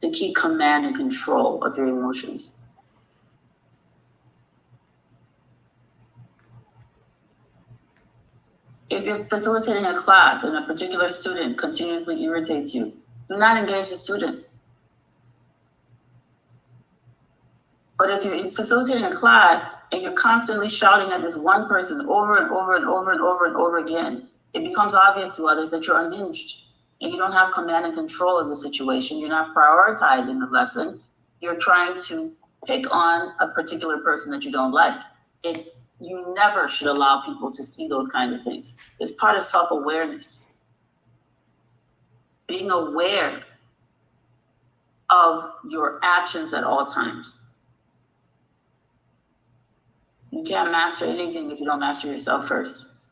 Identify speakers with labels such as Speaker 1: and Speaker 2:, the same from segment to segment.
Speaker 1: to keep command and control of your emotions. If you're facilitating a class and a particular student continuously irritates you, do not engage the student. But if you're facilitating a class and you're constantly shouting at this one person over and over and over and over and over again, it becomes obvious to others that you're unhinged and you don't have command and control of the situation. You're not prioritizing the lesson. You're trying to pick on a particular person that you don't like. You never should allow people to see those kinds of things. It's part of self-awareness. Being aware of your actions at all times. You can't master anything if you don't master yourself first.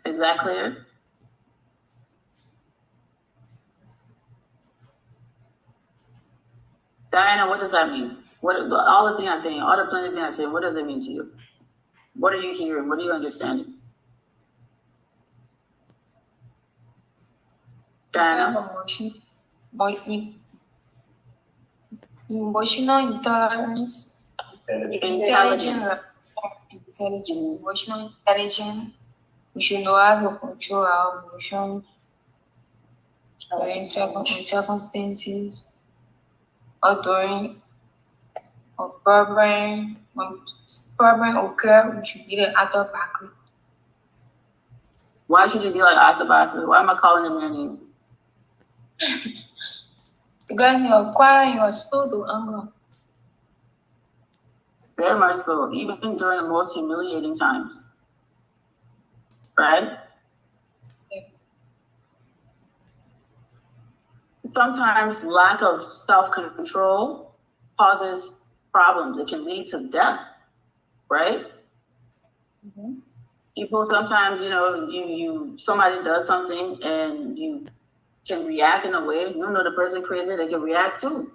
Speaker 1: Is that clear? Diana, what does that mean? All the things I'm saying, all the plenty of things I'm saying, what does it mean to you? What are you hearing? What are you understanding? Diana?
Speaker 2: Emotional intelligence. Intelligent. Emotional intelligence. We should know how to control our emotions during circumstances or during a problem. When problem occurs, we should be the author backer.
Speaker 1: Why should you be like Arthur Backer? Why am I calling him your name?
Speaker 2: Because you're quiet, you're slow to anger.
Speaker 1: Very much so, even during the most humiliating times. Right?
Speaker 2: Yeah.
Speaker 1: Sometimes lack of self-control causes problems. It can lead to death, right?
Speaker 2: Mm-hmm.
Speaker 1: People sometimes, somebody does something and you can react in a way, you don't know the person crazy, they can react too.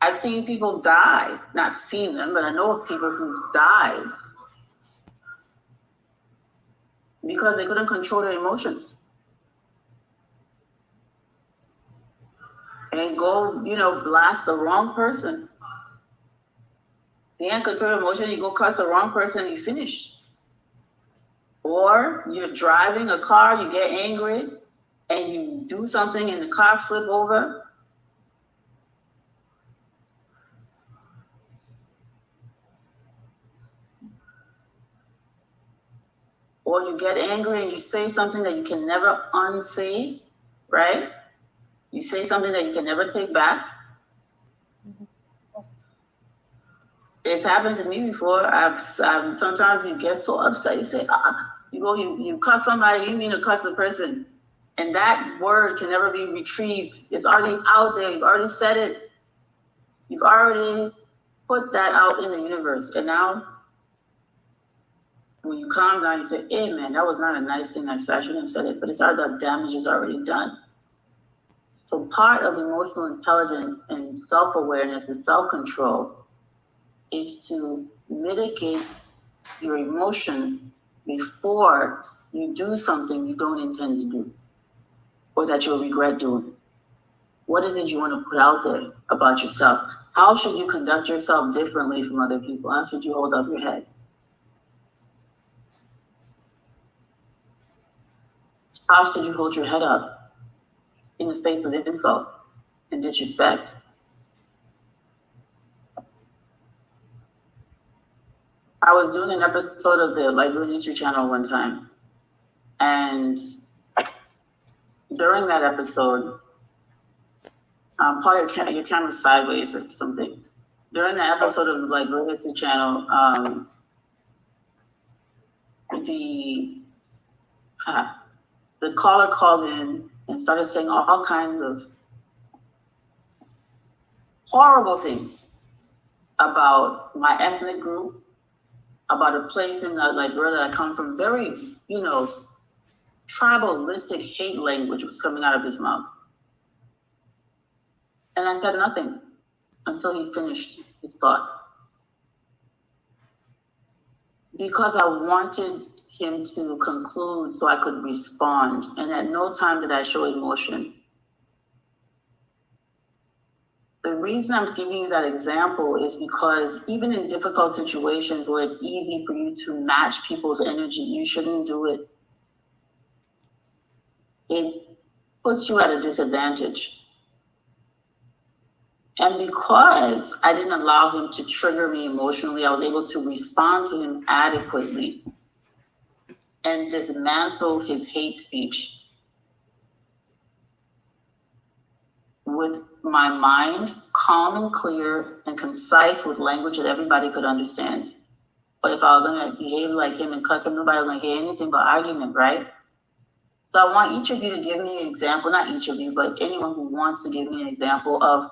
Speaker 1: I've seen people die, not seen them, but I know of people who've died because they couldn't control their emotions. And go, blast the wrong person. You can't control your emotion, you go cuss the wrong person, you finish. Or you're driving a car, you get angry, and you do something and the car flip over. Or you get angry and you say something that you can never unsay, right? You say something that you can never take back. It's happened to me before. I've sometimes you get so upset, you say, you cuss somebody, you mean to cuss the person. And that word can never be retrieved. It's already out there. You've already said it. You've already put that out in the universe. And now, when you calm down, you say, hey, man, that was not a nice thing I said. I shouldn't have said it. But it's already, the damage is already done. So part of emotional intelligence and self-awareness and self-control is to mitigate your emotions before you do something you don't intend to do or that you'll regret doing. What is it you want to put out there about yourself? How should you conduct yourself differently from other people? How should you hold up your head? How should you hold your head up in the face of insults and disrespect? I was doing an episode of the Liberia History Channel one time, and during that episode, probably your camera's sideways or something. During the episode of the Liberia History Channel, the caller called in and started saying all kinds of horrible things about my ethnic group, about a place in Liberia that I come from. Very, tribalistic hate language was coming out of his mouth. And I said nothing until he finished his thought. Because I wanted him to conclude so I could respond. And at no time did I show emotion. The reason I'm giving you that example is because even in difficult situations where it's easy for you to match people's energy, you shouldn't do it. It puts you at a disadvantage. And because I didn't allow him to trigger me emotionally, I was able to respond to him adequately and dismantle his hate speech with my mind calm and clear and concise with language that everybody could understand. But if I was going to behave like him and cuss him, nobody was going to hear anything but argument, right? So I want each of you to give me an example, not each of you, but anyone who wants to give me an example of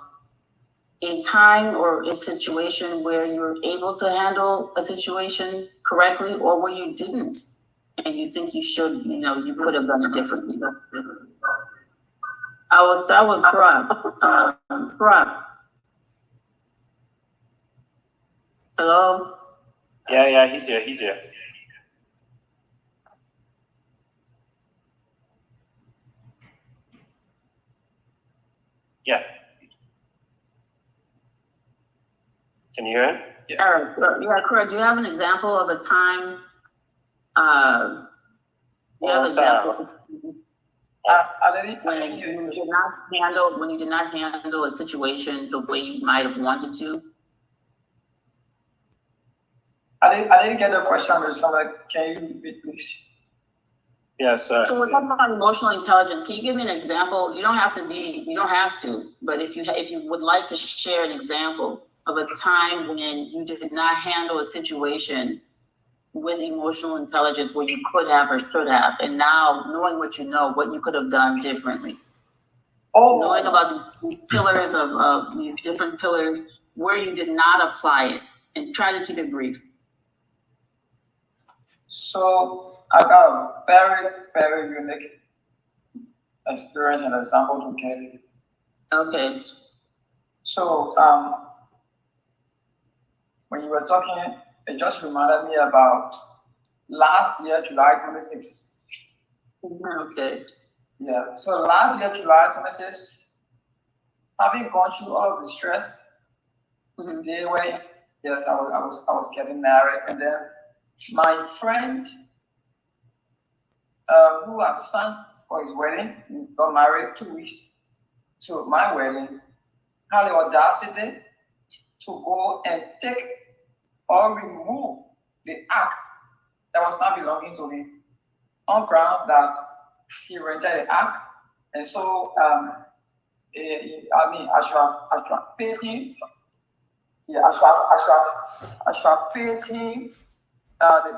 Speaker 1: a time or a situation where you were able to handle a situation correctly or where you didn't, and you think you should, you could have done it differently. I will start with Crop. Crop. Hello?
Speaker 3: Yeah, he's here. Yeah. Can you hear him?
Speaker 1: Yeah, correct. Do you have an example of a time? Do you have an example when you did not handle a situation the way you might have wanted to?
Speaker 4: I didn't get the question, but can you repeat, please?
Speaker 3: Yes.
Speaker 1: So we're talking about emotional intelligence. Can you give me an example? You don't have to, but if you would like to share an example of a time when you did not handle a situation with emotional intelligence where you could have or should have, and now knowing what you know, what you could have done differently. Knowing about these pillars of these different pillars where you did not apply it, and try to keep it brief.
Speaker 4: So I got a very, very unique experience and example to give.
Speaker 1: Okay.
Speaker 4: So when you were talking, it just reminded me about last year, July 26th.
Speaker 1: Okay.
Speaker 4: Yeah. So last year, July 26th, having gone through all of the stress, the day where yes, I was getting married, and then my friend who had signed for his wedding, he got married 2 weeks to my wedding, had the audacity to go and take or remove the ark that was not belonging to him on grounds that he rented the ark, and so I should have paid him. Yeah, I should have paid him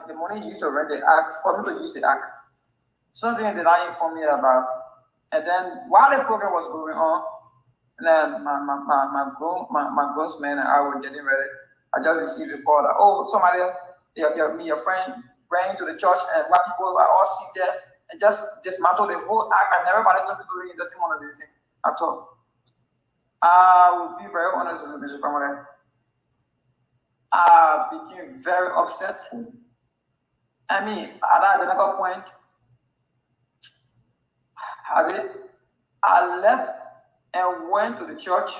Speaker 4: the money he used to rent the ark for me to use the ark. Something they didn't inform me about. And then while the program was going on, and then my groomsmen and I were getting ready, I just received a call that, oh, somebody, your friend ran to the church, and while people were all sit there and just dismantled the whole ark, and everybody took it to it, doesn't want to listen at all. I will be very honest with you, Mr. Family. I became very upset. I mean, at another point, I left and went to the church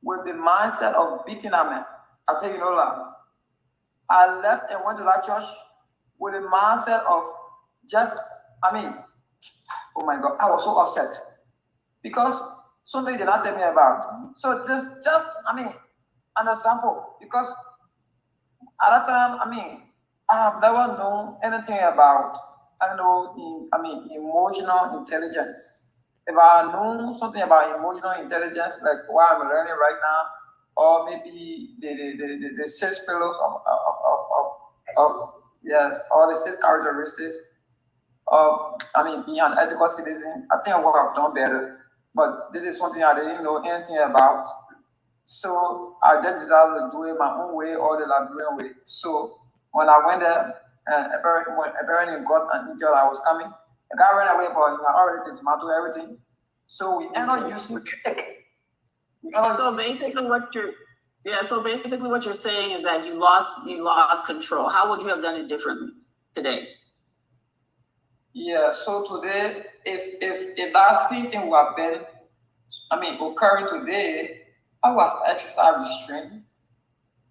Speaker 4: with the mindset of beating a man. I'll tell you no lie. I left and went to that church with the mindset of oh my God, I was so upset because something they did not tell me about. So an example, because at that time, I have never known anything about, emotional intelligence. If I know something about emotional intelligence, like what I'm learning right now, or maybe the 6 pillars or the 6 characteristics of, being an ethical citizen, I think I would have done better. But this is something I didn't know anything about. So I just decided to do it my own way or the Liberian way. So when I went there, apparently got an intel I was coming, the guy ran away, but I already dismantled everything. So we ended up using.
Speaker 1: So basically what you're saying is that you lost control. How would you have done it differently today?
Speaker 4: Yeah, so today, if that thing would have been, occurring today, I would have exercised restraint.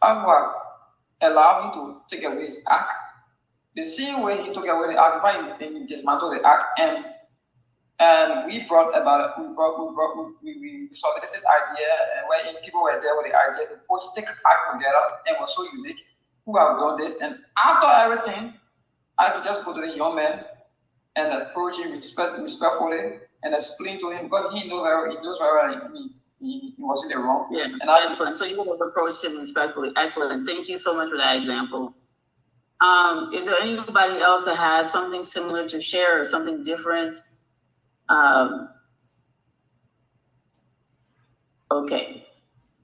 Speaker 4: I would have allowed him to take away his act. The same way he took away the act, if he dismantled the act, and we solicited idea, and where people were there with the idea to put stick act together, and was so unique. Who have done this, and after everything, I could just go to the young man and approach him respectfully and explain to him because he knows very well he was in the wrong.
Speaker 1: Yeah,
Speaker 4: and I
Speaker 1: excellent. So you would have approached him respectfully. Excellent. Thank you so much for that example. Is there anybody else that has something similar to share or something different? Okay.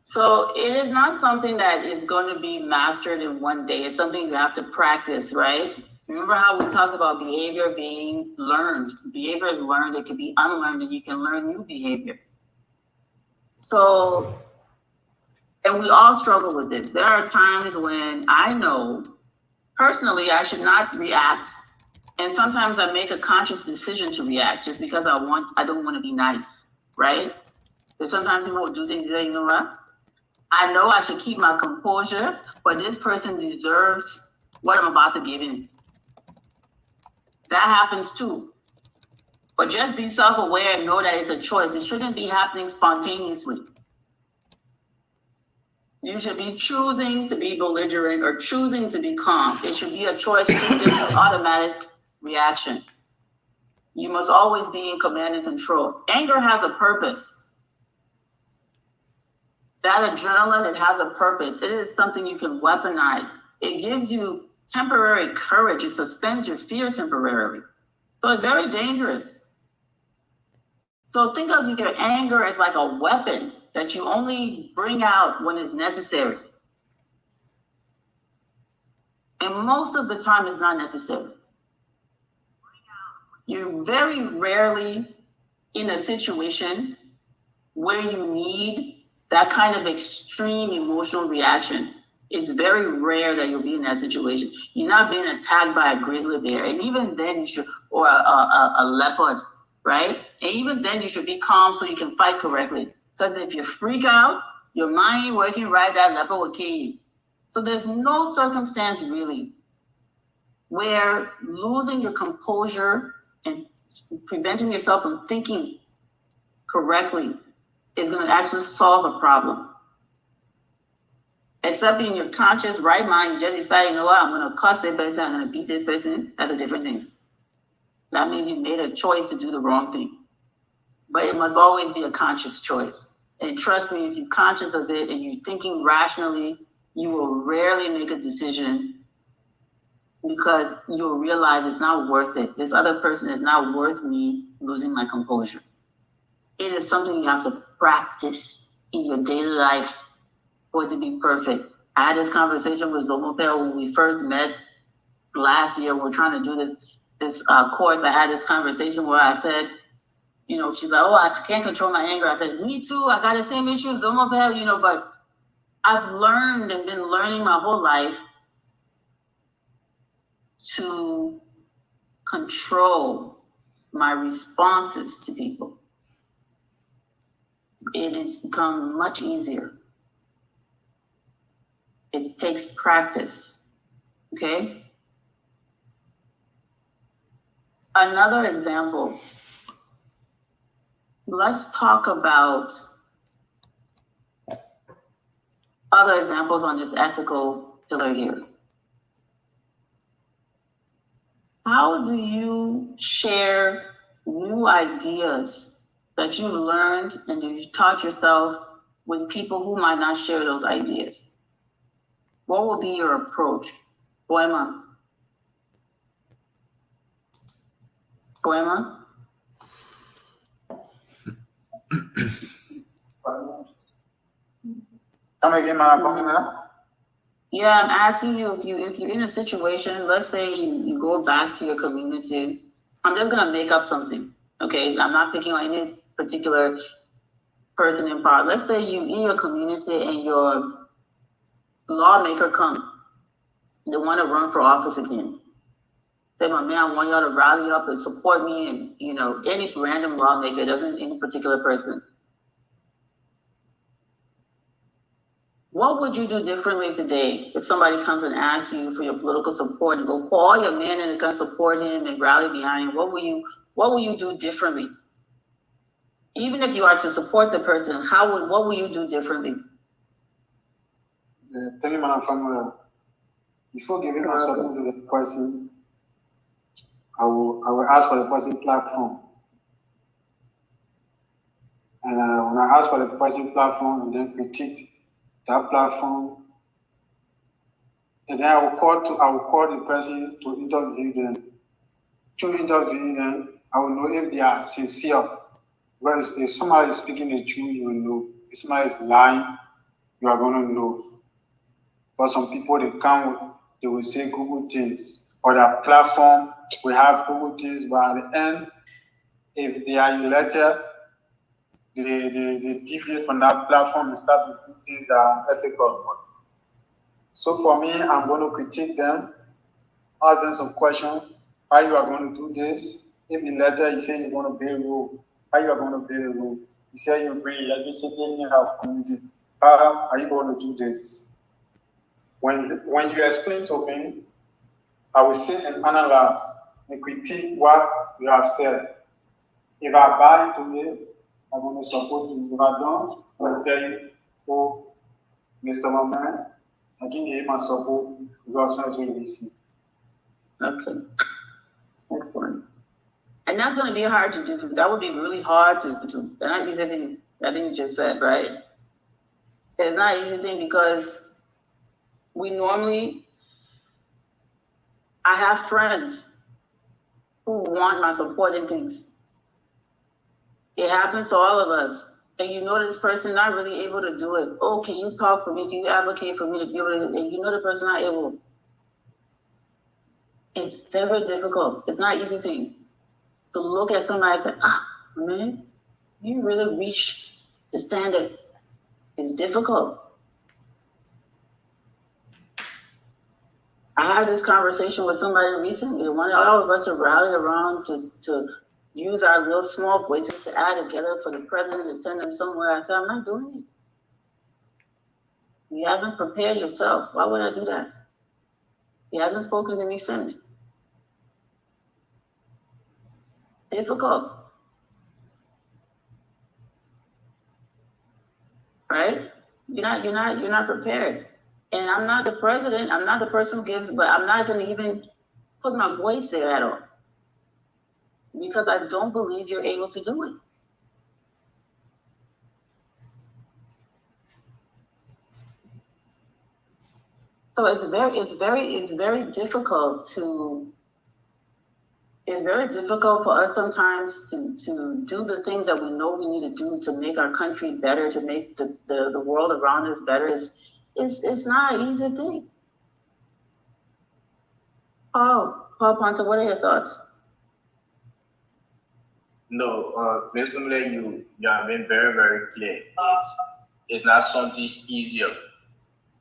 Speaker 1: So it is not something that is going to be mastered in one day. It's something you have to practice, right? Remember how we talked about behavior being learned. Behavior is learned. It can be unlearned, and you can learn new behavior. So, and we all struggle with this. There are times when I know personally I should not react. And sometimes I make a conscious decision to react just because I don't want to be nice, right? But sometimes people will do things that, you know what? I know I should keep my composure, but this person deserves what I'm about to give him. That happens too. But just be self-aware and know that it's a choice. It shouldn't be happening spontaneously. You should be choosing to be belligerent or choosing to be calm. It should be a choice, just an automatic reaction. You must always be in command and control. Anger has a purpose. That adrenaline, it has a purpose. It is something you can weaponize. It gives you temporary courage. It suspends your fear temporarily. So it's very dangerous. So think of your anger as like a weapon that you only bring out when it's necessary. And most of the time it's not necessary. You're very rarely in a situation where you need that kind of extreme emotional reaction. It's very rare that you'll be in that situation. You're not being attacked by a grizzly bear, and even then you should, or a leopard, right? And even then you should be calm so you can fight correctly. Because if you freak out, your mind ain't working right, that leopard will kill you. So there's no circumstance really where losing your composure and preventing yourself from thinking correctly is going to actually solve a problem. Except in your conscious right mind, you just decide, you know what, I'm going to cuss this person, I'm going to beat this person. That's a different thing. That means you made a choice to do the wrong thing. But it must always be a conscious choice. And trust me, if you're conscious of it and you're thinking rationally, you will rarely make a decision because you'll realize it's not worth it. This other person is not worth me losing my composure. It is something you have to practice in your daily life for it to be perfect. I had this conversation with Zomopel when we first met last year. We're trying to do this course. I had this conversation where I said, you know, she's like, oh, I can't control my anger. I said, me too. I got the same issues, Zomopel, you know, but I've learned and been learning my whole life to control my responses to people. It has become much easier. It takes practice, okay? Another example, let's talk about other examples on this ethical pillar here. How do you share new ideas that you've learned and that you've taught yourself with people who might not share those ideas? What will be your approach? Poema?
Speaker 4: Come again, Madam.
Speaker 1: Yeah, I'm asking you if you're in a situation, let's say you go back to your community. I'm just gonna make up something, okay? I'm not picking on any particular person in power. Let's say you in your community and your lawmaker comes, they want to run for office again. say, my man, I want y'all to rally up and support me, and any random lawmaker, doesn't any particular person. What would you do differently today if somebody comes and asks you for your political support and go call your man and gonna support him and rally behind him? What will you do differently? Even if you are to support the person, what will you do differently?
Speaker 5: Tell my family, before giving my support to the person, I will ask for the person platform. And when I ask for the person platform and then critique that platform, and then I will call the person to interview them. Through interviewing them, I will know if they are sincere. Because if somebody is speaking the truth, you will know. If somebody is lying, you are going to know. But some people, they will say Google things. Or their platform will have Google things, but at the end, if they are elected, they deviate from that platform and start to do things that are ethical. So for me, I'm going to critique them, ask them some questions, how you are going to do this. If the letter you say you want to build a road, how you are going to build a road? You say you bring electricity in our community. How are you going to do this? When you explain to me, I will sit and analyze and critique what you have said. If I buy it today, I'm going to support you. If I don't, I will tell you, oh, Mr. Maman, I can give my support because I'm going to receive.
Speaker 1: Okay. Excellent. And that's going to be hard to do. That would be really hard to do. Not easy thing. I think you just said, right? It's not an easy thing because I have friends who want my support in things. It happens to all of us. And this person not really able to do it. Oh, can you talk for me? Can you advocate for me to be able to? And the person not able. It's very difficult. It's not an easy thing to look at somebody and say, man, you really reach the standard. It's difficult. I had this conversation with somebody recently. Wanted all of us to rally around to use our little small voices to add together for the president and send them somewhere. I said, I'm not doing it. You haven't prepared yourself. Why would I do that? He hasn't spoken to me since. Difficult. Right? You're not prepared. And I'm not the president. I'm not the person who gives, but I'm not going to even put my voice there at all. Because I don't believe you're able to do it. So it's very difficult for us sometimes to do the things that we know we need to do to make our country better, to make the world around us better. It's not an easy thing. Paul Ponta, what are your thoughts?
Speaker 6: No, basically you have been very, very clear. It's not something easier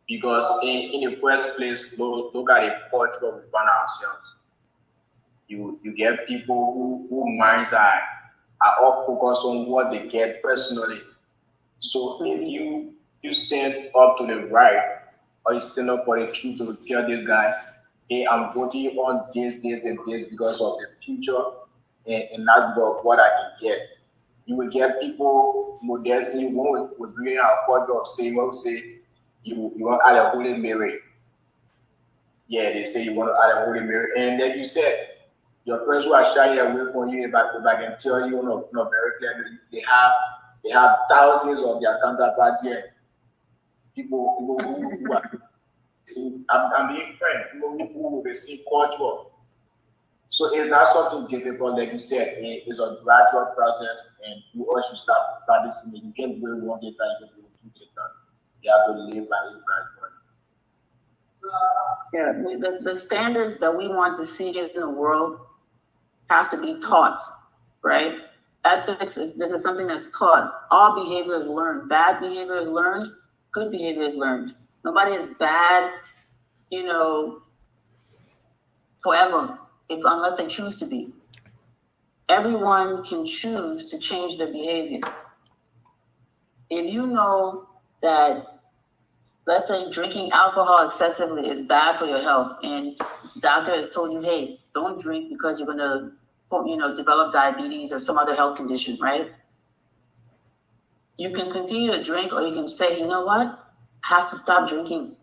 Speaker 6: because in the first place, look at the culture we find ourselves. You get people who minds are all focused on what they get personally. So if you stand up to the right or you stand up for the truth to tell this guy, hey, I'm voting on this, and this because of the future and not because of what I can get. You will get people modestly when we bring our culture of saying what we say, you want to add a Holy Mary. Yeah, they say you want to add a Holy Mary. And like you said, your friends who are shying away from you, if I can tell you, not very clearly, they have thousands of their counterparts here. People who are I'm being frank, people who will be seeing culture. So it's not something difficult, like you said, it's a gradual process and you also should start practicing it. You can't do it one day, you can do it 2 days. You have to live by it gradually.
Speaker 1: Yeah, the standards that we want to see in the world have to be taught, right? Ethics this is something that's taught. All behavior is learned. Bad behavior is learned. Good behavior is learned. Nobody is bad, forever. unless they choose to be. Everyone can choose to change their behavior. If you know that, let's say, drinking alcohol excessively is bad for your health, and the doctor has told you, hey, don't drink because you're gonna, develop diabetes or some other health condition, right? You can continue to drink, or you can say, you know what? I have to stop drinking.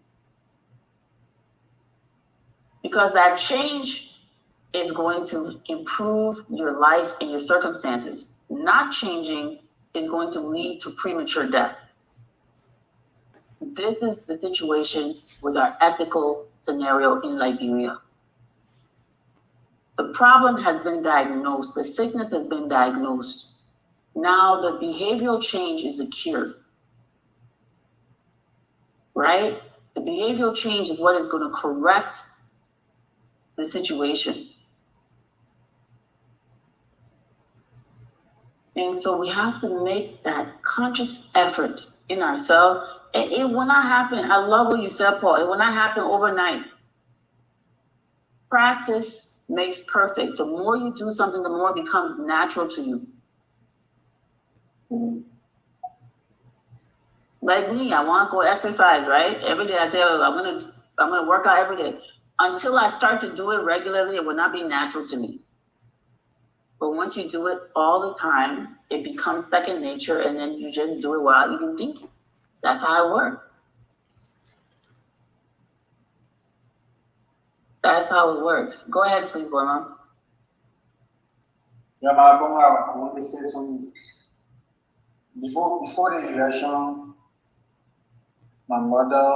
Speaker 1: Because that change is going to improve your life and your circumstances. Not changing is going to lead to premature death. This is the situation with our ethical scenario in Liberia. The problem has been diagnosed, the sickness has been diagnosed. Now the behavioral change is the cure, right? The behavioral change is what is going to correct the situation. And so we have to make that conscious effort in ourselves. It will not happen. I love what you said, Paul. It will not happen overnight. Practice makes perfect. The more you do something, the more it becomes natural to you. Like me, I want to go exercise, right? Every day I say, oh, I'm gonna work out every day. Until I start to do it regularly, it will not be natural to me. But once you do it all the time, it becomes second nature, and then you just do it without even thinking. That's how it works. That's how it works. Go ahead, please, Borma.
Speaker 5: Yeah, I want to say something. Before the election, my mother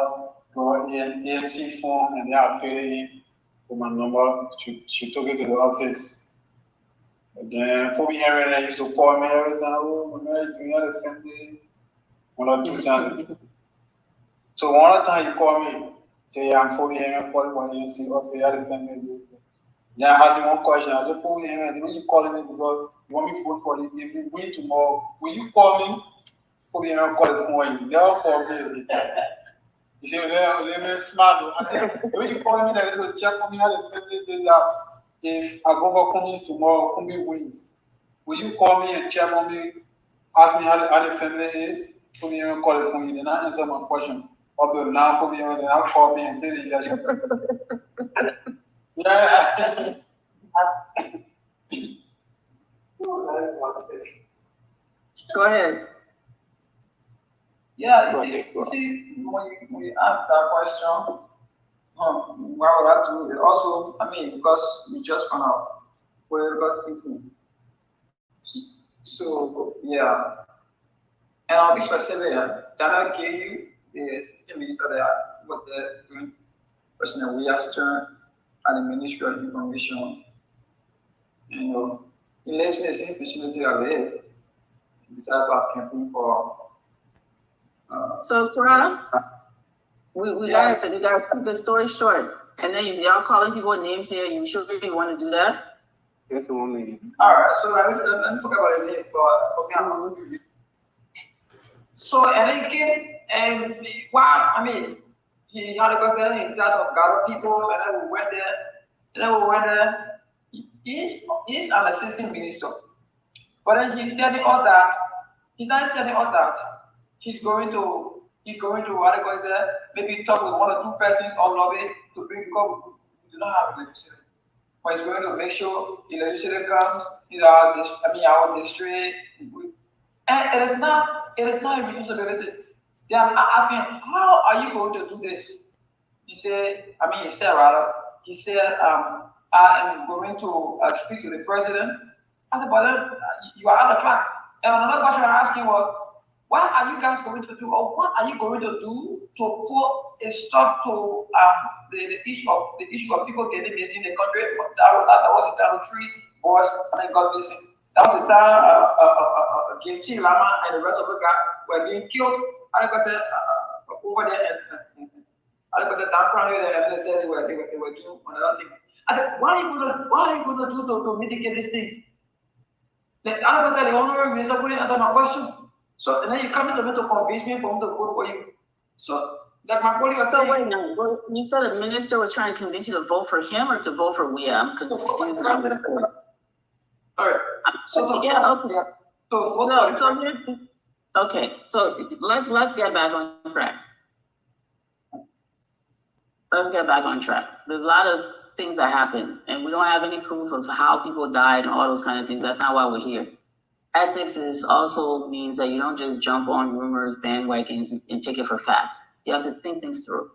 Speaker 5: got an ANC form and they are filling for my number. She took it to the office. And then for me, every used to call me every time, oh, my man, you know the family. 1 or 2 times. So one of the time you call me, say I'm 40 and 41 ANC, okay, I defend me. Then I ask you one question. I said, "Oh, yeah, when you calling me because you want me to vote for you, if we win tomorrow, will you call me? Oh, yeah, I'll call it for you. They'll call me." You say, "They're smart." I said, "When you call me, they will check on me how the family did that. If I go back home tomorrow, Kumbi wins. Will you call me and check on me, ask me how the family is? For me, I'll call it for you. Then I answer my question. Up to now, for me, then I'll call me and tell you that." Yeah.
Speaker 1: Go ahead.
Speaker 4: Yeah, you see, when you ask that question, why would I do it? Also, I mean, because we just found out political season. So, yeah. And I'll be specific. Dana gave you the assistant minister that was there doing President Williams' turn at the Ministry of Information. You know, he lives in the same facility I live. He decided to have campaign for.
Speaker 1: So, Farah, we gotta put the story short. And then y'all calling people names here. You sure you want to do that?
Speaker 5: That's the one.
Speaker 4: All right, so let me talk about the names, but so and then came and wow, I mean, he had a concern in charge of gather people, and then we went there. He's an assistant minister, but then he's telling us that he's not telling us that he's going to what I call it, maybe talk with 1 or 2 persons or lobby to bring up. We do not have legislature, but he's going to make sure the legislature comes in our district. And it is not a responsibility. They are asking, how are you going to do this? He said, I am going to speak to the president. I said, but you are out of track. And another question I'm asking was, what are you guys going to do, or what are you going to do to put a stop to the issue of people getting missing in the country? That was the time 3 boys got missing. That was the time Genchi Lama and the rest of the guys were being killed. I said over there, and I said down there, and they said they were doing another thing. I said, what are you going to do to mitigate these things? I said, the honorary minister put in answer my question. So and then you come to me to convince me for me to vote for you. So Like my body was
Speaker 1: So
Speaker 4: saying.
Speaker 1: wait now, you said the minister was trying to convince you to vote for him or to vote for we? I'm confused. Now what it said.
Speaker 4: Alright. So
Speaker 1: Yeah, okay.
Speaker 4: So vote
Speaker 1: No,
Speaker 4: for
Speaker 1: so here's, okay, so let's get back on track. Let's get back on track. There's a lot of things that happen, and we don't have any proof of how people died and all those kind of things. That's not why we're here. Ethics is also means that you don't just jump on rumors, bandwagons, and take it for fact. You have to think things through.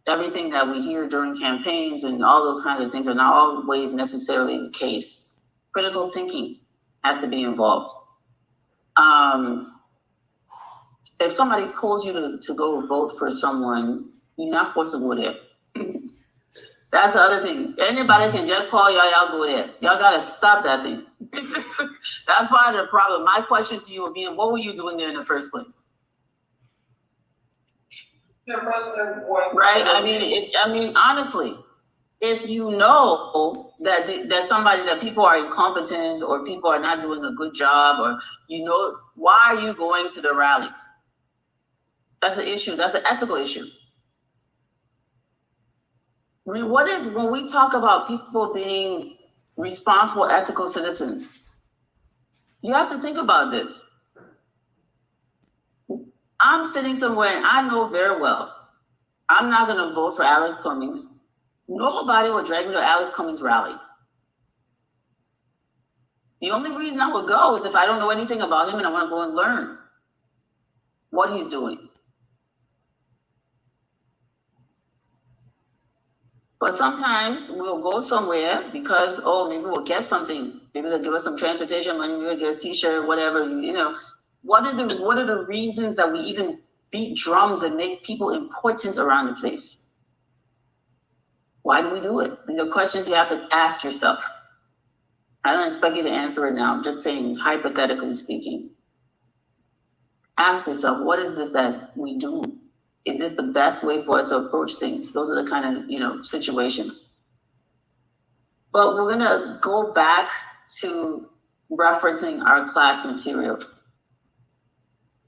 Speaker 1: Everything that we hear during campaigns and all those kinds of things are not always necessarily the case. Critical thinking has to be involved. If somebody calls you to go vote for someone, you're not supposed to go there. That's the other thing. Anybody can just call y'all go there. Y'all gotta stop that thing. That's part of the problem. My question to you would be, what were you doing there in the first place? Right? I mean, honestly, if you know that that people are incompetent or people are not doing a good job, or you know, why are you going to the rallies? That's an issue. That's an ethical issue. I mean, when we talk about people being responsible, ethical citizens, you have to think about this. I'm sitting somewhere and I know very well I'm not going to vote for Alex Cummings. Nobody will drag me to Alex Cummings' rally. The only reason I would go is if I don't know anything about him and I want to go and learn what he's doing. But sometimes we'll go somewhere because, maybe we'll get something. Maybe they'll give us some transportation money, maybe we'll get a t-shirt, whatever, What are the reasons that we even beat drums and make people important around the place? Why do we do it? These are questions you have to ask yourself. I don't expect you to answer it now. I'm just saying, hypothetically speaking. Ask yourself, what is this that we do? Is this the best way for us to approach things? Those are the kind of, situations. But we're gonna go back to referencing our class materials.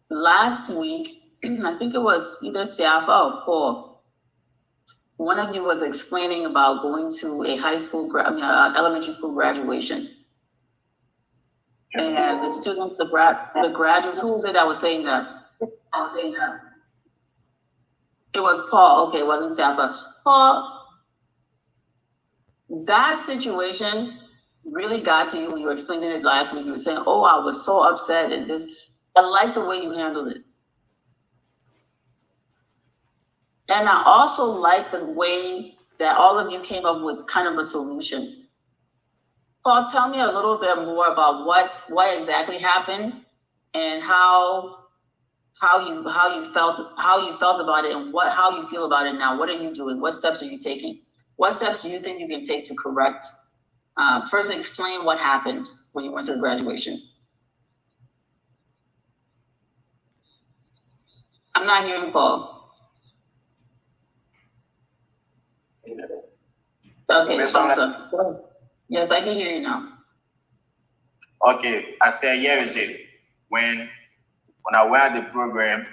Speaker 1: Last week, I think it was either Siafa or Paul. One of you was explaining about going to a elementary school graduation. And the students, the graduates, who was it that was saying that? It was Paul. Okay, it wasn't Siafa. Paul, that situation really got to you when you were explaining it last week. You were saying, oh, I was so upset and this. I like the way you handled it. And I also like the way that all of you came up with kind of a solution. Paul, tell me a little bit more about what exactly happened and how you felt about it and how you feel about it now. What are you doing? What steps are you taking? What steps do you think you can take to correct? First, explain what happened when you went to the graduation. I'm not hearing Paul. Okay, yes, I can hear you now.
Speaker 6: Okay, I said, here is it. When I went at the program,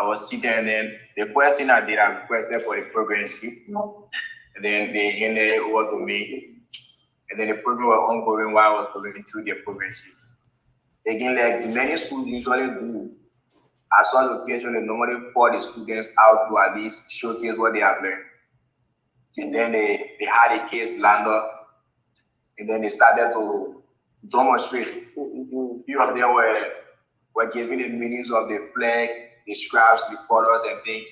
Speaker 6: I was sitting and then the first thing I did, I requested for the program sheet. And then they handed it over to me. And then the program was ongoing while I was going through the program sheet. Again, like many schools usually do, I saw the occasion they normally pour the students out to at least showcase what they have learned. And then they had a case land up, and then they started to demonstrate. A few of them were giving the meanings of the flag, the stripes, the colors and things.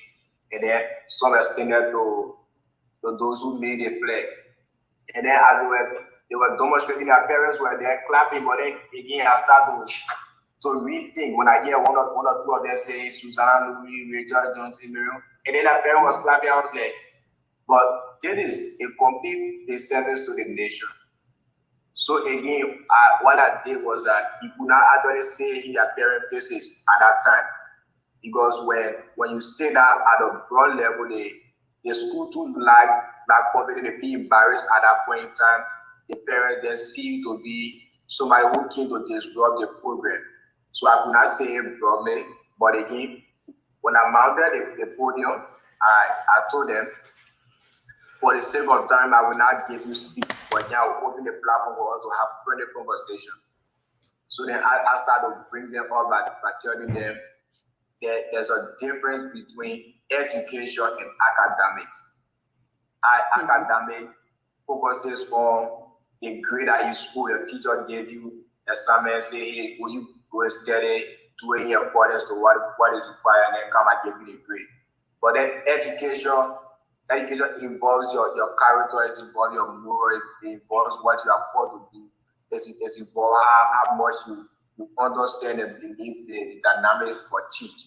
Speaker 6: And then some extended to those who made the flag. And then as they were demonstrating, their parents were there clapping, but then again I started to rethink when I hear one or two of them saying Susanna, Louis, Rachel, Johnson, Miriam, and then their parent was clapping. I was like, but this is a complete disservice to the nation. So again, what I did was that you could not actually say in their parent faces at that time. Because when you say that at a broad level, the school too lack confidence, they feel embarrassed at that point in time. The parents then seem to be somebody who came to disrupt the program. So I could not say it broadly, but again, when I mounted the podium, I told them, for the sake of time, I will not give you speak, but now I will open the platform for us to have friendly conversation. So then I started to bring them up by telling them that there's a difference between education and academics. Academic focuses on the grade that you school, your teacher gave you assignment, say, hey, will you go and study, do it in accordance to what is required, and then come and give you the grade. But then education involves your character, it involves your moral, it involves what you are called to do. It's involves how much you understand and believe the dynamics for teach.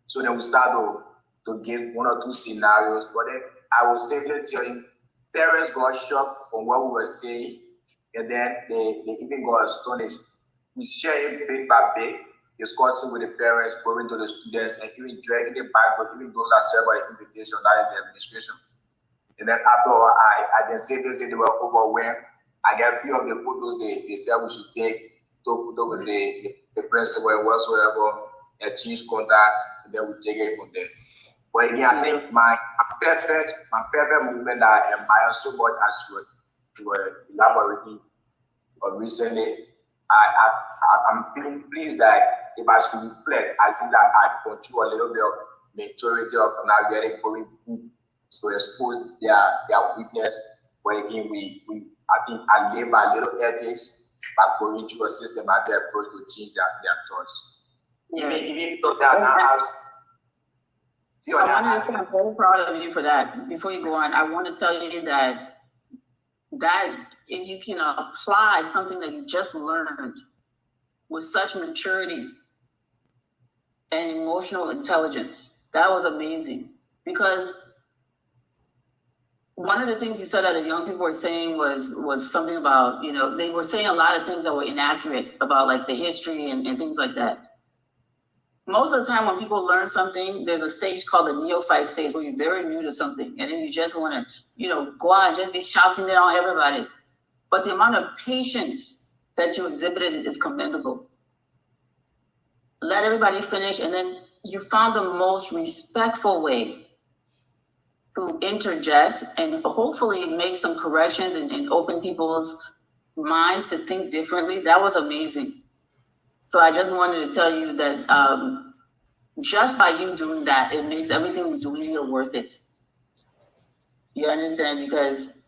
Speaker 6: So then we start to give one or two scenarios, but then I will say that parents got shocked on what we were saying, and then they even got astonished. We share it bit by bit, discussing with the parents, going to the students, and even dragging it back, but even those that serve by the invitation, that is the administration. And then after I can say this, they were overwhelmed. I got a few of the photos they said we should take, photo with the principal and whatsoever, and change contacts, and then we take it from there. But again, I think my perfect movement that I admire so much as you were elaborating recently, I'm feeling pleased that if I should reflect, I think that I control a little bit of maturity of not really going to expose their weakness. But again, I think I live by little ethics by going through a systematic approach to change their choice. Even though they are not
Speaker 1: I'm very proud of you for that. Before you go on, I want to tell you that if you can apply something that you just learned with such maturity and emotional intelligence, that was amazing. Because one of the things you said that the young people were saying was something about, they were saying a lot of things that were inaccurate about like the history and things like that. Most of the time when people learn something, there's a stage called the neophyte stage where you're very new to something. And then you just want to, go out and just be shouting it on everybody. But the amount of patience that you exhibited is commendable. Let everybody finish. And then you found the most respectful way to interject and hopefully make some corrections and open people's minds to think differently. That was amazing. So I just wanted to tell you that just by you doing that, it makes everything you're doing here worth it. You understand? Because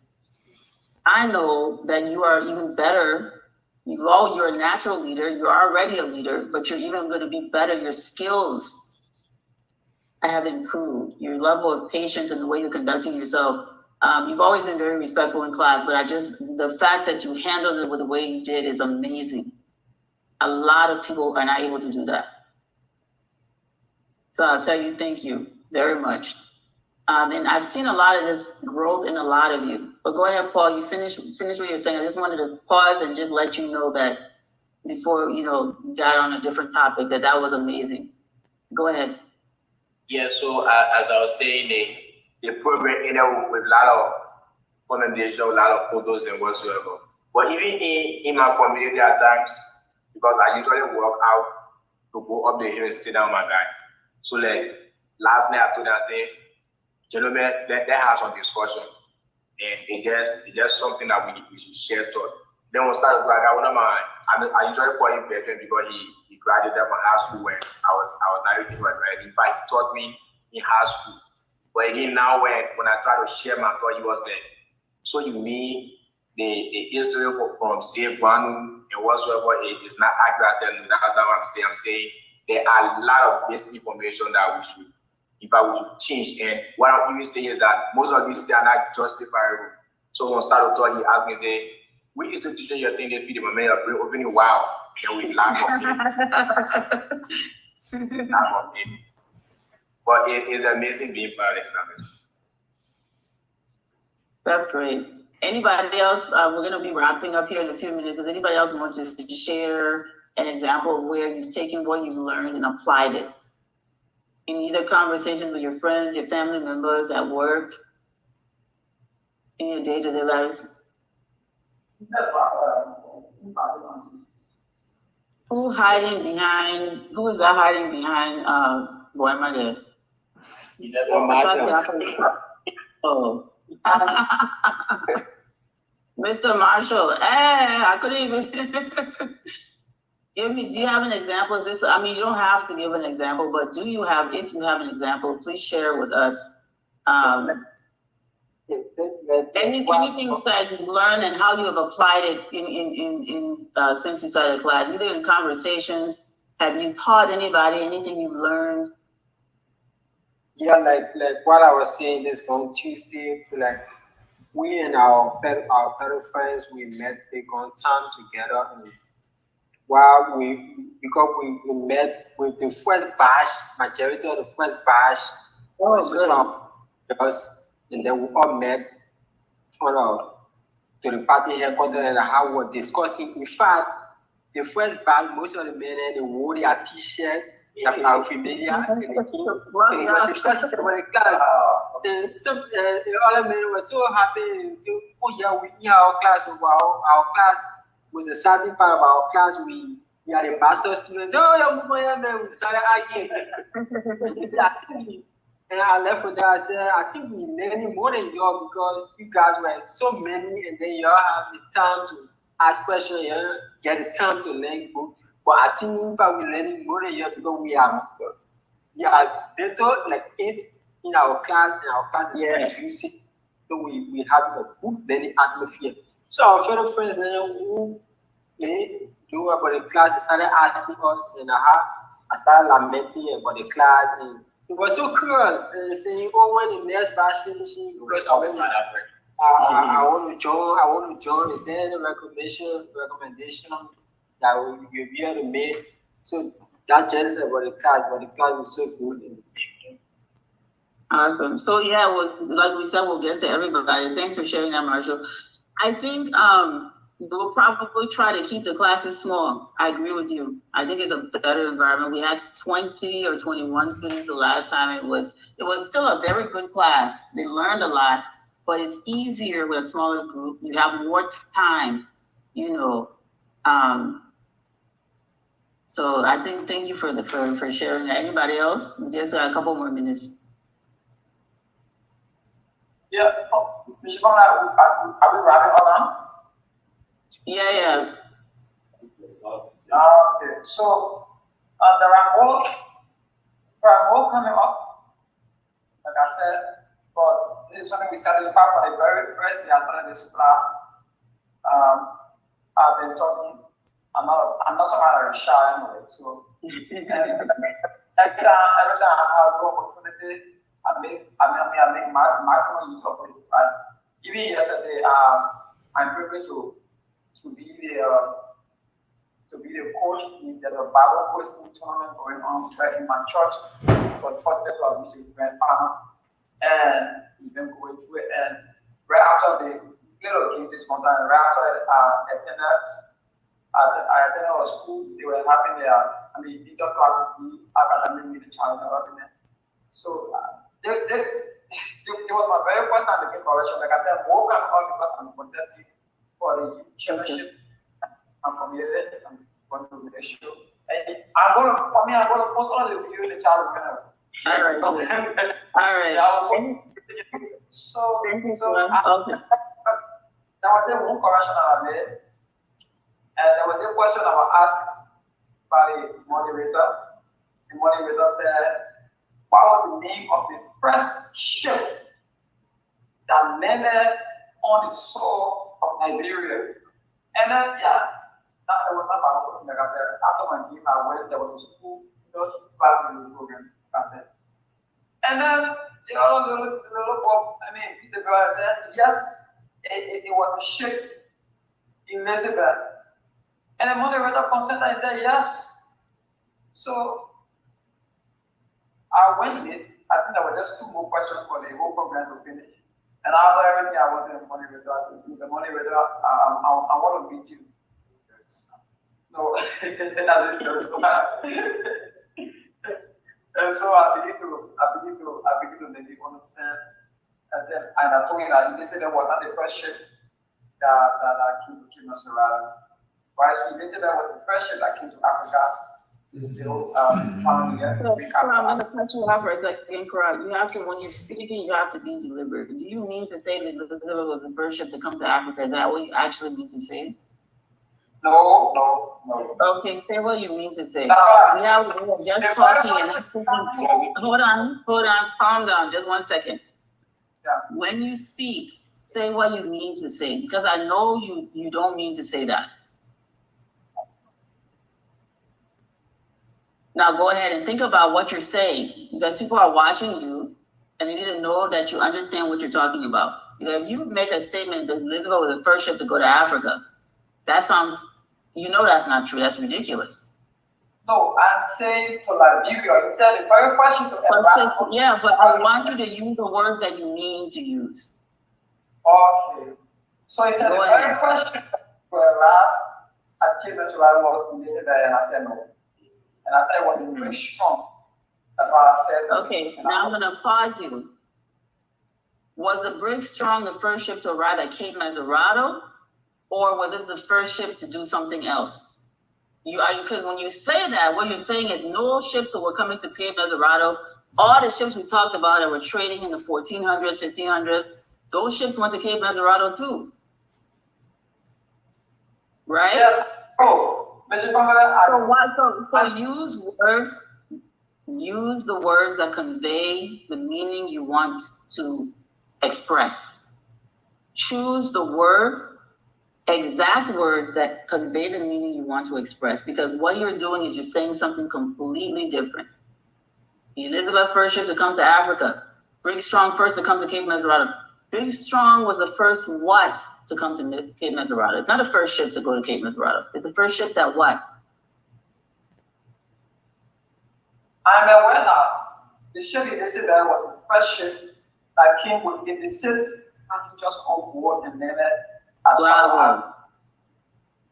Speaker 1: I know that you are even better. You're a natural leader. You're already a leader, but you're even going to be better. Your skills have improved. Your level of patience and the way you're conducting yourself. You've always been very respectful in class, but the fact that you handled it with the way you did is amazing. A lot of people are not able to do that. So I'll tell you, thank you very much. And I've seen a lot of this growth in a lot of you. But go ahead, Paul, you finish what you're saying. I just wanted to pause and just let you know that before, got on a different topic, that was amazing. Go ahead.
Speaker 6: Yeah, so as I was saying, the program ended with a lot of commendation, a lot of photos and whatsoever. But even in my community at times, because I usually walk out to go up the hill and sit down with my guys. So like last night I told them, I said, gentlemen, let's have some discussion. And it's just something that we should share thought. Then we started like I usually call him veteran because he graduated from high school when I was not even graduating, but he taught me in high school. But again now when I try to share my thought, he was like, so you mean the history from say Branu and whatsoever is not accurate? I said, no, that's not what I'm saying. I'm saying there are a lot of this information that we should change. And what I'm even saying is that most of these things are not justifiable. So when I started talking, he asked me, say, which institution you think they feed them a man of opening? Wow. And we laugh on it. But it is amazing being part of economics.
Speaker 1: That's great. Anybody else? We're going to be wrapping up here in a few minutes. Does anybody else want to share an example of where you've taken what you've learned and applied it? In either conversations with your friends, your family members, at work, in your day-to-day lives? Who is that hiding behind Boy, am I there.
Speaker 6: Marshall.
Speaker 1: Oh. Mr. Marshall, I couldn't even. Do you have an example of this? I mean, you don't have to give an example, but if you have an example, please share with us. Anything that you've learned and how you have applied it in since you started class, either in conversations, have you taught anybody anything you've learned?
Speaker 7: Yeah, like what I was saying this on Tuesday, like we and our fellow friends, we met big on time together, and while because we met with the first batch, majority of the first batch was from us, and then we all met to the party headquarters and how we were discussing. In fact, the first batch, most of the men they wore their t-shirt that are familiar and they came the first for the class. And some the other men were so happy and so, oh yeah, we in our class, so our class was a certain part of our class. We are the master students. Oh yeah, man, we started arguing. And I left with that. I said, I think we're learning more than y'all because you guys were so many, and then y'all have the time to ask questions, you get the time to learn book. But I think we're learning more than y'all because we are better like 8 in our class, and our class is reducing. So we have a good learning atmosphere. So our fellow friends who knew about the class started asking us, and I started lamenting about the class, and it was so cruel. Saying, oh, when the next batch finishing, because I want to join. Is there any recommendation that you be able to make? So that just about the class, but the class is so good.
Speaker 1: Awesome. So yeah, like we said, we'll get to everybody. Thanks for sharing that, Marshall. I think we'll probably try to keep the classes small. I agree with you. I think it's a better environment. We had 20 or 21 students the last time. It was still a very good class. They learned a lot, but it's easier with a smaller group. You have more time, So I think thank you for sharing that. Anybody else? Just a couple more minutes.
Speaker 4: Yeah, Ms. Fong, are we wrapping up now?
Speaker 1: Yeah.
Speaker 4: Okay, so there are more coming up. Like I said, but this is something we started in fact for the very first day I started this class. I've been talking. I'm not somebody that is shy anyway. So every time I have the opportunity, I make maximum use of it. Right? Even yesterday, I'm privileged to be the coach. There's a Bible coaching tournament going on right in my church. But fortunate to have met a grandfather, and we've been going through it. And right after the little game this month, and right after I attended our school, they were having teacher classes, academic meeting challenge, and so it was my very first time taking correction. Like I said, more can all because I'm contesting for the youth championship. I'm committed. I'm going to the show. And I'm going to post all the video in the channel winner.
Speaker 1: All right.
Speaker 4: So there was a one correction I made, and there was a question I was asked by the moderator. The moderator said, what was the name of the first ship that landed on the shore of Liberia? And then, that was not my question. Like I said, after my game, I went, there was a school class in the program. That's it. And then, the girl said, yes, it was a ship in Elizabeth. And the moderator consented and said, yes. So, I went it. I think there were just 2 more questions for the whole program to finish. And after everything I wanted the moderator, I said, Mr. Moderator, I want to meet you. No, that didn't go so bad. And so I begin to maybe understand. And I told him that they said that was not the first ship that came to us around. Right? So they said that was the first ship that came to Africa.
Speaker 1: So I'm gonna cut you off for a second, Karat. You have to, when you're speaking, you have to be deliberate. Do you mean to say that Elizabeth was the first ship to come to Africa? Is that what you actually mean to say?
Speaker 4: No.
Speaker 1: Okay, say what you mean to say.
Speaker 4: That's right.
Speaker 1: Yeah, we were just talking and hold on, calm down, just 1 second.
Speaker 4: Yeah.
Speaker 1: When you speak, say what you mean to say, because I know you don't mean to say that. Now go ahead and think about what you're saying, because people are watching you and they need to know that you understand what you're talking about. Because if you make a statement that Elizabeth was the first ship to go to Africa, that sounds, that's not true, that's ridiculous.
Speaker 4: No, I'm saying to Liberia. You said the very first ship to Africa.
Speaker 1: Yeah, but I want you to use the words that you mean to use.
Speaker 4: Okay. So he said the very first ship to arrive at Cape Verde was in there, and I said no. And I said it was very strong. That's why I said.
Speaker 1: Okay, now I'm gonna pause you. Was the Brig Strong the first ship to arrive at Cape Meserado, or was it the first ship to do something else? Because when you say that, what you're saying is no ships that were coming to Cape Meserado, all the ships we talked about that were trading in the 1400s, 1500s, those ships went to Cape Meserado too. Right?
Speaker 4: Yes. Oh.
Speaker 1: So use the words that convey the meaning you want to express. Choose the words, exact words that convey the meaning you want to express, because what you're doing is you're saying something completely different. Elizabeth first ship to come to Africa. Brig Strong first to come to Cape Meserado. Brig Strong was the first what to come to Cape Meserado? It's not the first ship to go to Cape Meserado. It's the first ship that what?
Speaker 4: I'm aware that the ship in Israel was the first ship that came with 86 passengers on board, and then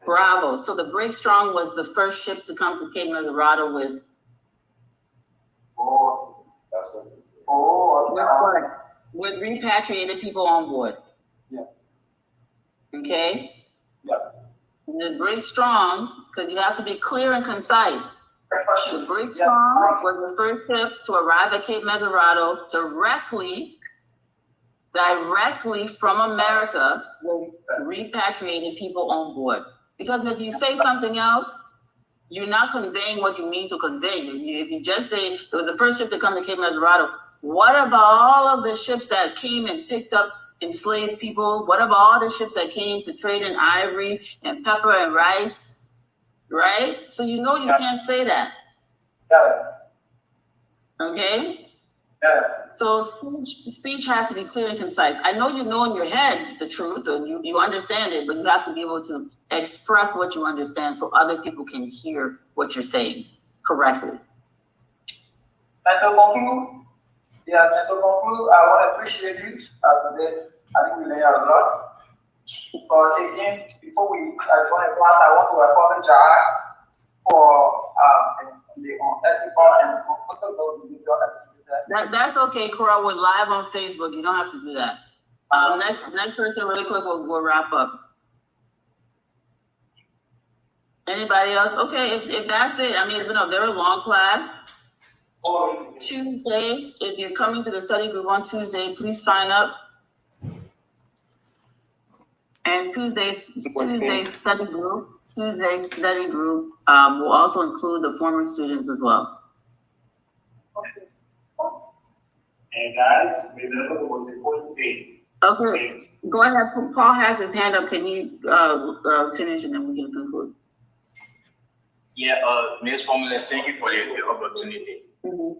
Speaker 1: Bravo. So the Brig Strong was the first ship to come to Cape Meserado with. With repatriated people on board.
Speaker 4: Yeah.
Speaker 1: Okay.
Speaker 4: Yeah.
Speaker 1: The Brig Strong, because you have to be clear and concise. The Brig Strong was the first ship to arrive at Cape Meserado directly from America with repatriated people on board. Because if you say something else, you're not conveying what you mean to convey. If you just say it was the first ship to come to Cape Meserado, what about all of the ships that came and picked up enslaved people? What about all the ships that came to trade in ivory and pepper and rice? Right? So you can't say that.
Speaker 4: Yeah.
Speaker 1: Okay?
Speaker 4: Yeah.
Speaker 1: So speech has to be clear and concise. I know you know in your head the truth and you understand it, but you have to be able to express what you understand so other people can hear what you're saying correctly.
Speaker 4: And to conclude, I want to appreciate you today. I think we learned a lot. But again, before we join the class, I want to apologize for the unethical and uncomfortable video episode.
Speaker 1: That's okay, Cora. We're live on Facebook. You don't have to do that. Next person, really quick, we'll wrap up. Anybody else? Okay, if that's it, I mean, it's been a very long class. Tuesday, if you're coming to the study group on Tuesday, please sign up. And Tuesday's study group will also include the former students as well.
Speaker 3: And guys, remember the most important thing.
Speaker 1: Okay, go ahead. Paul has his hand up. Can you finish and then we can conclude?
Speaker 6: Yeah, Ms. Formula, thank you for the opportunity.
Speaker 1: Mm-hmm.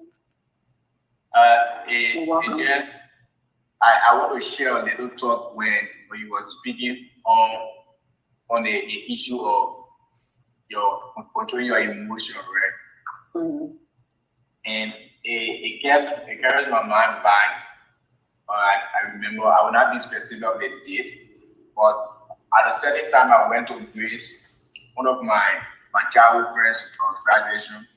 Speaker 6: You're welcome. Again, I want to share a little talk when you were speaking on the issue of controlling your emotion, right?
Speaker 1: Mm-hmm.
Speaker 6: And it carries my mind back. I remember, I will not be specific of the date, but at a certain time I went to Greece. One of my childhood friends from graduation.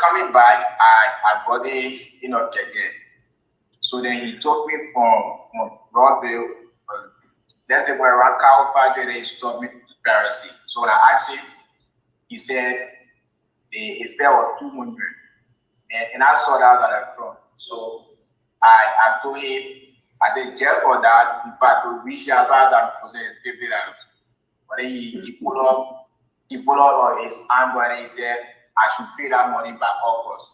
Speaker 6: Coming back, I got a ticket. So then he took me from Broadville, let's say we're around Cow Park, and he stopped me to Paris. So when I asked him, he said, his fare was 200, and I saw that at the front. So I told him, I said, just for that, in fact, to reach the advance, I was saying $50. But then he pulled up on his hand and he said, I should pay that money back, of course.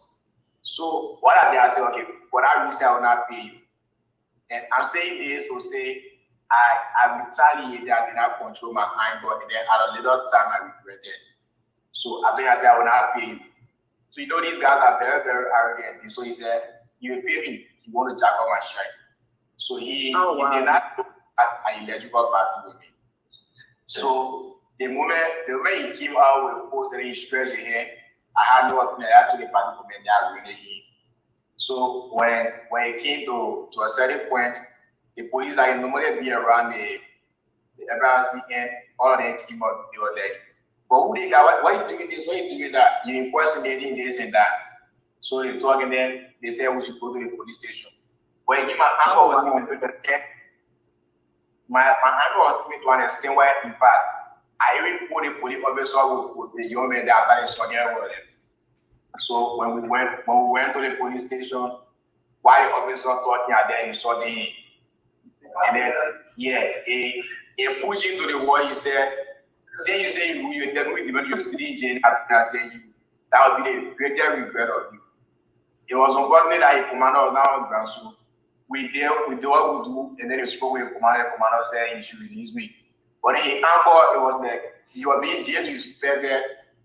Speaker 6: So what I did, I said, okay, for that reason, I will not pay you. And I'm saying this to say, I retaliated, I did not control my anger, and then at a little time, I regretted. So I think I said, I will not pay you. So you know, these guys are very, very arrogant. And so he said, you will pay me, you want to jack up my shine. So he did not look at an electrical battle with me. So the moment he came out with the force and he stretched his hand, I had no option. I had to the party comment that really him. So when it came to a certain point, the police that normally be around the embassy and all of them came up, they were like, but who they got? Why are you doing this? Why are you doing that? You're impersonating this and that. So they talk and then they said we should go to the police station. When my uncle was even to the end, my uncle was me to understand why, in fact, I even put the police officer with the young man that started sonia with them. So when we went to the police station, why the officer thought me there, he saw him. And then yes, he pushed him to the wall. He said, say you tell me when you see Jane, I say you, that would be the greatest regret of you. It was unfortunate that he commander was now on ground. So we did what we do, and then he spoke with the commander said he should release me. But in Anchor, it was like you were being jailed, you spent there,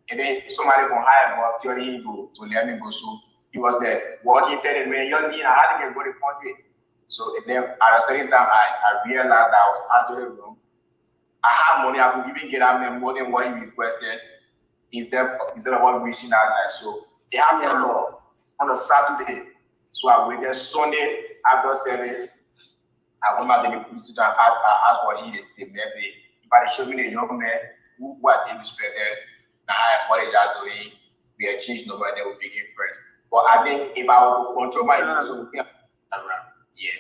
Speaker 6: and then somebody from higher up telling him to let me go. So he was there walking, telling me, young man, I had to get go to the country. So then at a certain time, I realized that I was out of the room. I had money, I could even get out more than what he requested instead of what reaching out there. So it happened on a Saturday. So I waited Sunday after service. I went back to the police station and asked for him the met me. If I showed me the young man who had disrespected, now I apologize to him. We exchanged number and then we became friends. But I think if I would control my emotions, around. Yeah.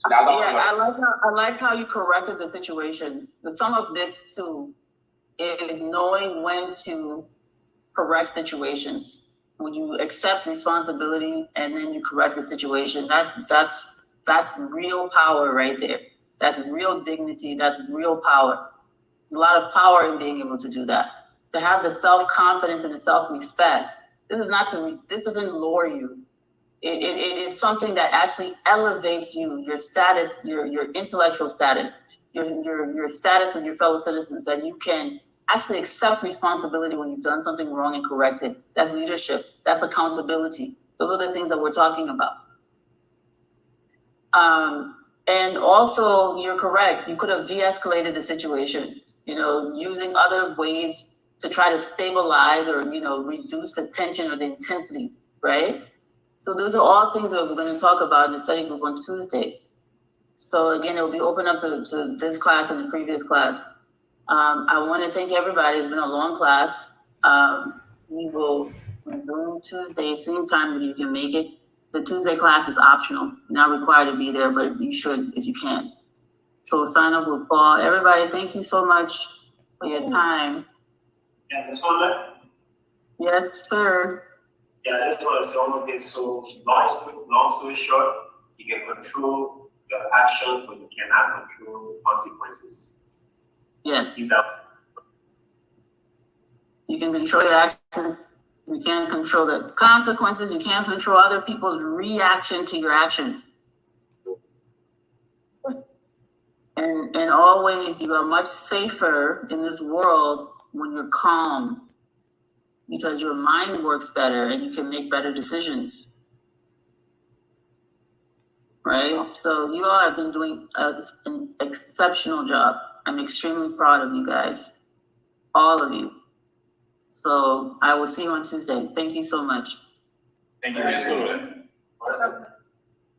Speaker 6: So
Speaker 1: I like how you corrected the situation. The sum of this too is knowing when to correct situations. When you accept responsibility and then you correct the situation, that's real power right there. That's real dignity. That's real power. There's a lot of power in being able to do that. To have the self-confidence and the self-respect. This doesn't lower you. It is something that actually elevates you, your status, your intellectual status, your status with your fellow citizens, that you can actually accept responsibility when you've done something wrong and correct it. That's leadership. That's accountability. Those are the things that we're talking about. And also, you're correct. You could have de-escalated the situation, using other ways to try to stabilize or, reduce the tension or the intensity, right? So those are all things that we're going to talk about in the study group on Tuesday. So again, it will be open up to this class and the previous class. I want to thank everybody. It's been a long class. We will do Tuesday, same time that you can make it. The Tuesday class is optional. You're not required to be there, but you should if you can. So sign up with Paul. Everybody, thank you so much for your time.
Speaker 3: Yeah, this one,
Speaker 1: Yes, sir.
Speaker 3: yeah, I just want to say one thing. So long story short, you can control your actions, but you cannot control consequences.
Speaker 1: Yes.
Speaker 3: You know.
Speaker 1: You can control your action. You can't control the consequences. You can't control other people's reaction to your action. And always, you are much safer in this world when you're calm, because your mind works better and you can make better decisions. Right? So you all have been doing an exceptional job. I'm extremely proud of you guys, all of you. So I will see you on Tuesday. Thank you so much.
Speaker 6: Thank you, Ms.